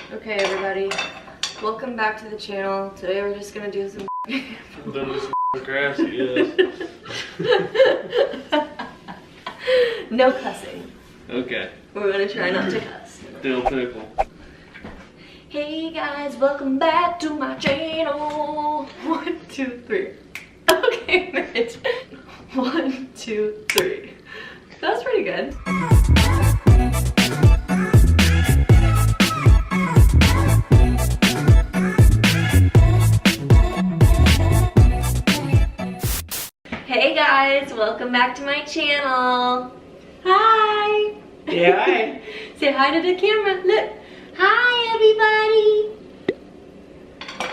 Okay, everybody, welcome back to the channel. Today we're just gonna do some We're gonna do some grass, yes. no cussing. Okay. We're gonna try not to cuss. Dill pickle. Hey guys, welcome back to my channel. 1, 2, 3. Okay, Mitch. 1, 2, 3. That was pretty good. Hey guys, welcome back to my channel. Hi. Yeah, hi. Say hi to the camera. Look. Hi everybody.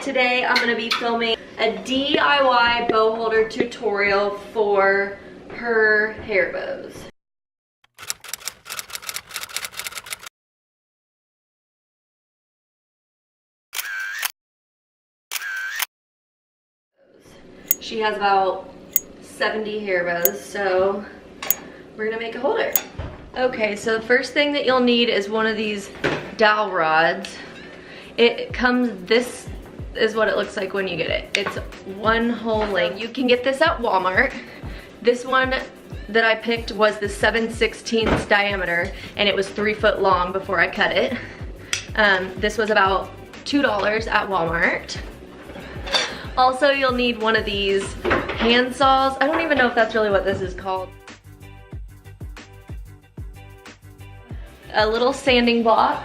Today I'm gonna be filming a DIY bow holder tutorial for her hair bows. She has about 70 hair bows, so we're gonna make a holder. Okay, so the first thing that you'll need is one of these dowel rods. This is what it looks like when you get it. It's one whole length. You can get this at Walmart. This one that I picked was the 7/16 diameter, and it was 3 foot long before I cut it. This was about $2 at Walmart. Also, you'll need one of these hand saws. I don't even know if that's really what this is called. A little sanding block,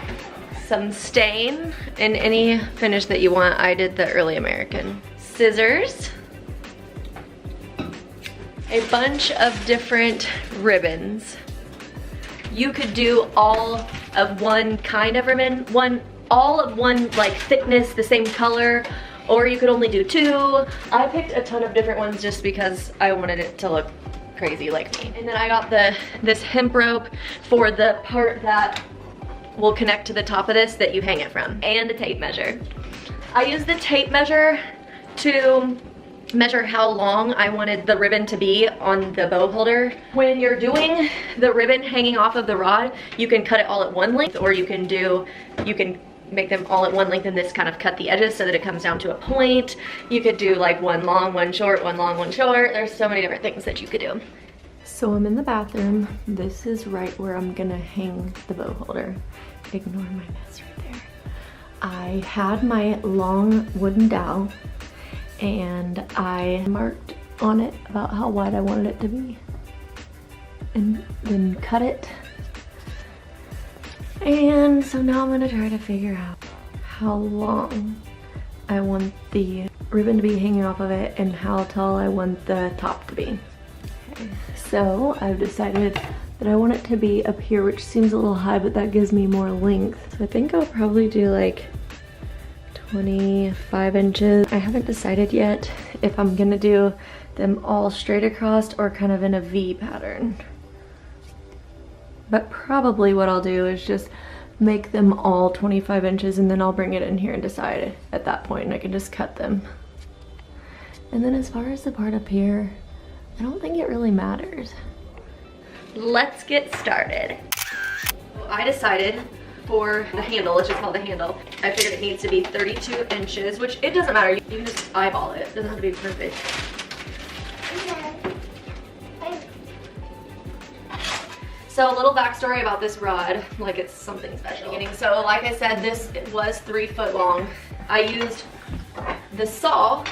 some stain, and any finish that you want. I did the early American. Scissors, a bunch of different ribbons. You could do all of one kind of ribbon, all of one like thickness, the same color, or you could only do 2. I picked a ton of different ones just because I wanted it to look crazy like me. And then I got this hemp rope for the part that will connect to the top of this that you hang it from, and a tape measure. I used the tape measure to measure how long I wanted the ribbon to be on the bow holder. When you're doing the ribbon hanging off of the rod, you can cut it all at one length, or you can make them all at one length and this kind of cut the edges so that it comes down to a point. You could do like one long, one short, one long, one short. There's so many different things that you could do. So I'm in the bathroom. This is right where I'm gonna hang the bow holder. Ignore my mess right there. I had my long wooden dowel and I marked on it about how wide I wanted it to be and then cut it. And so now I'm gonna try to figure out how long I want the ribbon to be hanging off of it and how tall I want the top to be. Okay. So I've decided that I want it to be up here, which seems a little high, but that gives me more length. So I think I'll probably do like 25 inches. I haven't decided yet if I'm gonna do them all straight across or kind of in a V pattern. But probably what I'll do is just make them all 25 inches and then I'll bring it in here and decide at that point, and I can just cut them. And then as far as the part up here, I don't think it really matters. Let's get started. I decided for the handle, let's just call it the handle, I figured it needs to be 32 inches, which it doesn't matter. You can just eyeball it. It doesn't have to be perfect. So a little backstory about this rod, like it's something special. So like I said, this was 3 foot long. I used the saw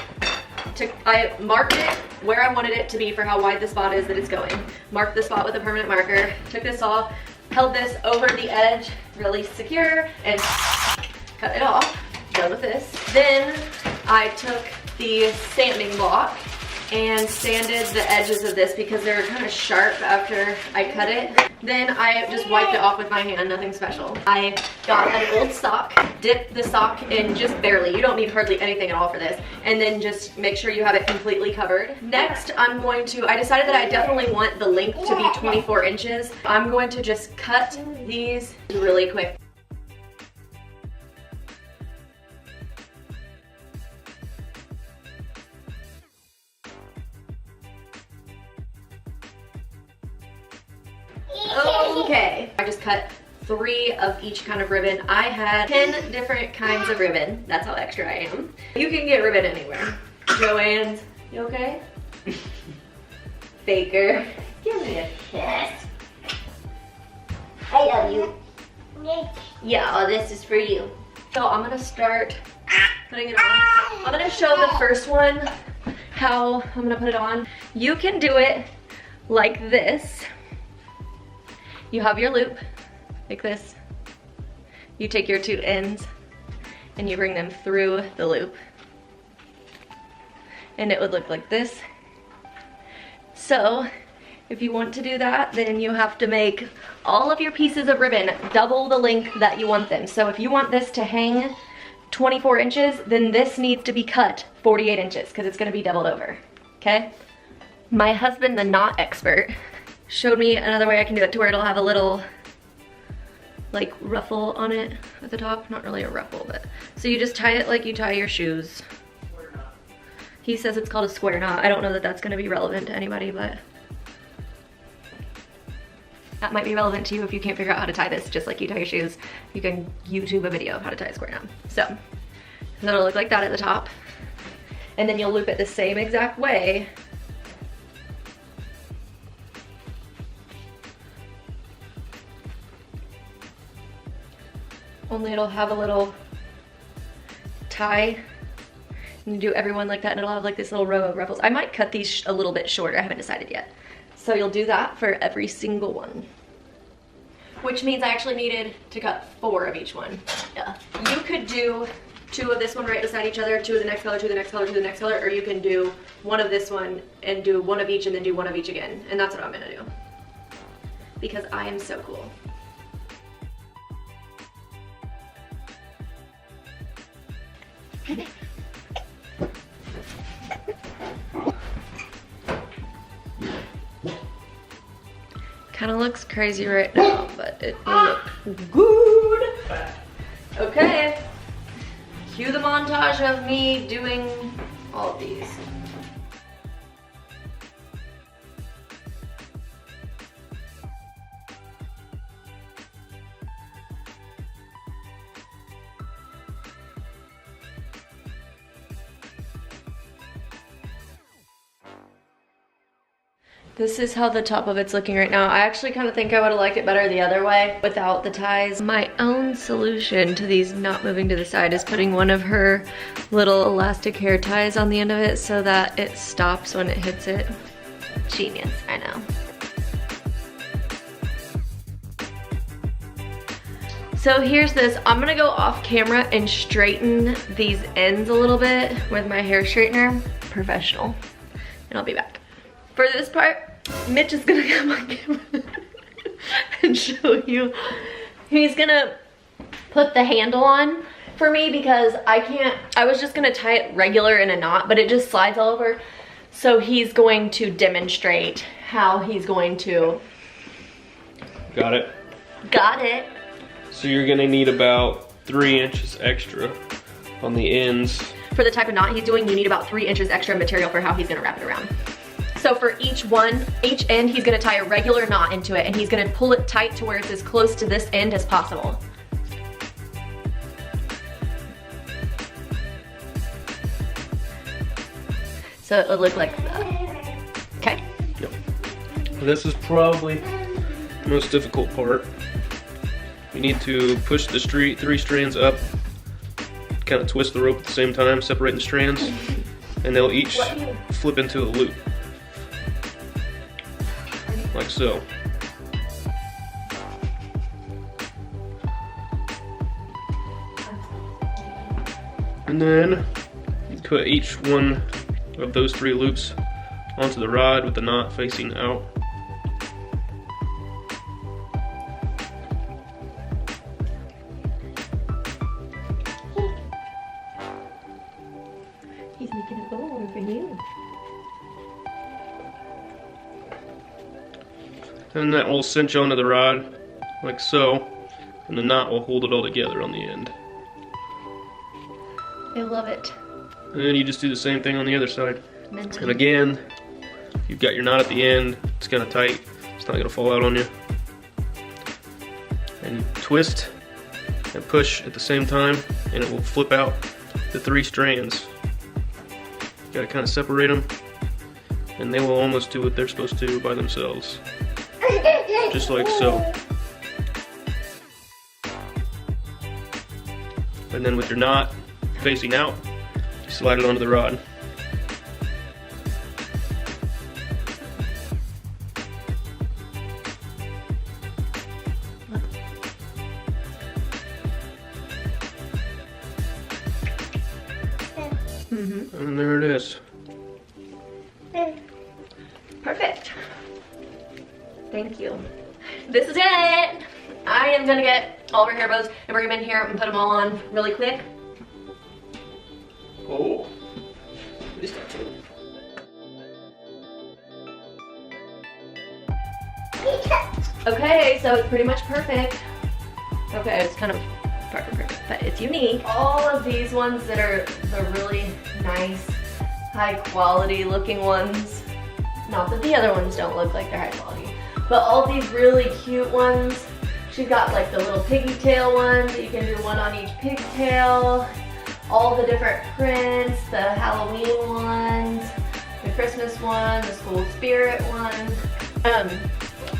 I marked it where I wanted it to be for how wide the spot is that it's going. Marked the spot with a permanent marker, took this saw, held this over the edge, really secure, and cut it off. Done with this. Then I took the sanding block and sanded the edges of this because they were kind of sharp after I cut it. Then I just wiped it off with my hand, nothing special. I got an old sock, dipped the sock in just barely. You don't need hardly anything at all for this. And then just make sure you have it completely covered. Next, I decided that I definitely want the length to be 24 inches. I'm going to just cut these really quick. Okay, I just cut 3 of each kind of ribbon. I had 10 different kinds of ribbon. That's how extra I am. You can get ribbon anywhere. Joanne's, you okay? Faker, give me a kiss. I love you. Yeah, oh, this is for you. So I'm gonna start putting it on. I'm gonna show the first one how I'm gonna put it on. You can do it like this. You have your loop, like this. You take your 2 ends and you bring them through the loop. And it would look like this. So, if you want to do that, then you have to make all of your pieces of ribbon double the length that you want them. So if you want this to hang 24 inches, then this needs to be cut 48 inches because it's gonna be doubled over, okay? My husband, the knot expert, showed me another way I can do it to where it'll have a little like ruffle on it at the top. Not really a ruffle, but so you just tie it like you tie your shoes. He says it's called a square knot. I don't know that that's gonna be relevant to anybody, but that might be relevant to you if you can't figure out how to tie this just like you tie your shoes. You can YouTube a video of how to tie a square knot. So it'll look like that at the top. And then you'll loop it the same exact way. Only it'll have a little tie. And you do everyone like that and it'll have like this little row of ruffles. I might cut these a little bit shorter, I haven't decided yet. So you'll do that for every single one. Which means I actually needed to cut 4 of each one. Yeah. You could do 2 of this one right beside each other, 2 of the next color, 2 of the next color, 2 of the next color, or you can do 1 of this one and do 1 of each and then do 1 of each again. And that's what I'm gonna do. Because I am so cool. Kind of looks crazy right now, but it will look good. Okay, cue the montage of me doing all of these. This is how the top of it's looking right now. I actually kind of think I would have liked it better the other way without the ties. My own solution to these not moving to the side is putting one of her little elastic hair ties on the end of it so that it stops when it hits it. Genius, I know. So here's this. I'm gonna go off camera and straighten these ends a little bit with my hair straightener. Professional. And I'll be back. For this part, Mitch is gonna come on camera and show you. He's gonna put the handle on for me because I was just gonna tie it regular in a knot, but it just slides all over. So he's going to demonstrate how he's going to. Got it? Got it. So you're gonna need about 3 inches extra on the ends. For the type of knot he's doing, you need about 3 inches extra material for how he's gonna wrap it around. So for each end, he's gonna tie a regular knot into it and he's gonna pull it tight to where it's as close to this end as possible. So it would look like that. Okay? Yep. This is probably the most difficult part. You need to push the 3 strands up, kind of twist the rope at the same time, separating the strands, and they'll each flip into a loop. Like so. And then you put each one of those 3 loops onto the rod with the knot facing out. He's making a bowl for you. And that will cinch onto the rod, like so, and the knot will hold it all together on the end. I love it. And then you just do the same thing on the other side. Mentally. And again, you've got your knot at the end, it's kind of tight, it's not going to fall out on you. And you twist and push at the same time, and it will flip out the 3 strands. You gotta kind of separate them, and they will almost do what they're supposed to do by themselves. Just like so. And then with your knot facing out, you slide it onto the rod. And there it is. Perfect. Thank you. This is it. I am gonna get all of our hair bows and bring them in here and put them all on really quick. Oh, this got two. Okay, so it's pretty much perfect. Okay, it's kind of perfect, but it's unique. All of these ones that are the really nice, high quality looking ones. Not that the other ones don't look like they're high quality, but all these really cute ones. She's got like the little piggy tail ones that you can do one on each pigtail. All the different prints, the Halloween ones, the Christmas one, the school spirit one.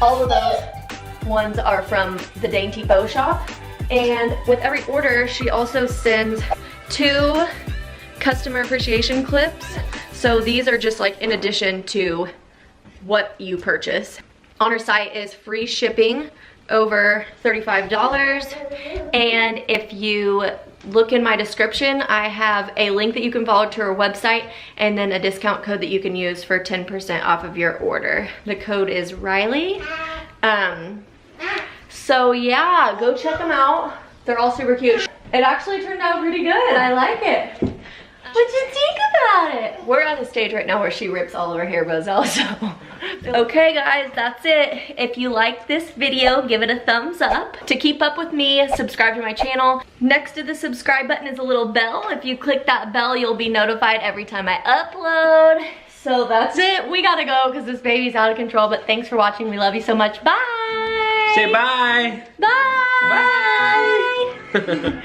All of those ones are from the Dainty Bow Shop. And with every order, she also sends 2 customer appreciation clips. So these are just like in addition to what you purchase. On her site is free shipping over $35. And if you look in my description, I have a link that you can follow to her website and then a discount code that you can use for 10% off of your order. The code is Riley. So yeah, go check them out. They're all super cute. It actually turned out pretty good. I like it. What'd you think about it? We're at a stage right now where she rips all of her hair bows out, so. Okay guys, that's it. If you liked this video, give it a thumbs up. To keep up with me, subscribe to my channel. Next to the subscribe button is a little bell. If you click that bell, you'll be notified every time I upload. So that's it. We gotta go because this baby's out of control, but thanks for watching. We love you so much. Bye. Say bye. Bye. Bye.